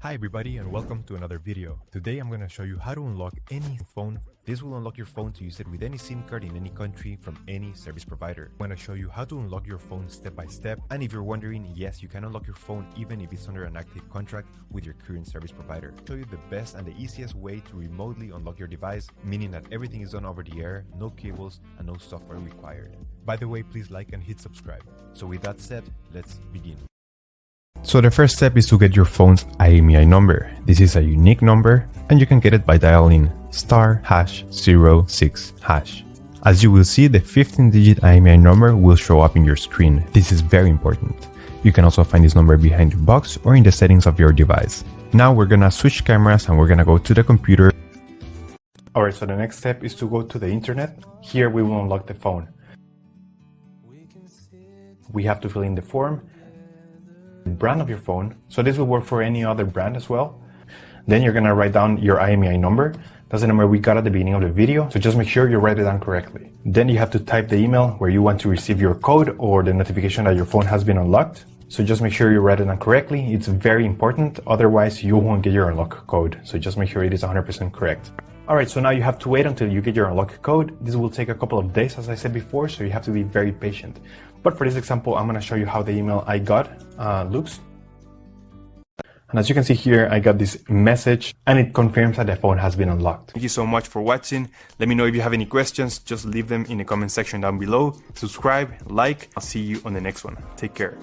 Hi everybody and welcome to another video. Today I'm going to show you how to unlock any phone. This will unlock your phone to use it with any SIM card in any country from any service provider. I'm going to show you how to unlock your phone step by step, and if you're wondering, yes, you can unlock your phone even if it's under an active contract with your current service provider. I'll show you the best and the easiest way to remotely unlock your device, meaning that everything is done over the air, no cables and no software required. By the way, please like and hit subscribe. So with that said, let's begin. So the first step is to get your phone's IMEI number. This is a unique number and you can get it by dialing *#06#. As you will see, the 15-digit IMEI number will show up in your screen. This is very important. You can also find this number behind the box or in the settings of your device. Now we're gonna switch cameras and we're gonna go to the computer. Alright, so the next step is to go to the internet. Here we will unlock the phone. We have to fill in the form, brand of your phone, so this will work for any other brand as well. Then you're gonna write down your IMEI number. That's the number we got at the beginning of the video, so just make sure you write it down correctly. Then you have to type the email where you want to receive your code or the notification that your phone has been unlocked. So just make sure you write it down correctly. It's very important, otherwise you won't get your unlock code. So just make sure it is 100% correct. Alright, so now you have to wait until you get your unlock code. This will take a couple of days, as I said before, so you have to be very patient. But for this example, I'm going to show you how the email I got looks. And as you can see here, I got this message and it confirms that the phone has been unlocked. Thank you so much for watching. Let me know if you have any questions. Just leave them in the comment section down below. Subscribe, like. I'll see you on the next one. Take care.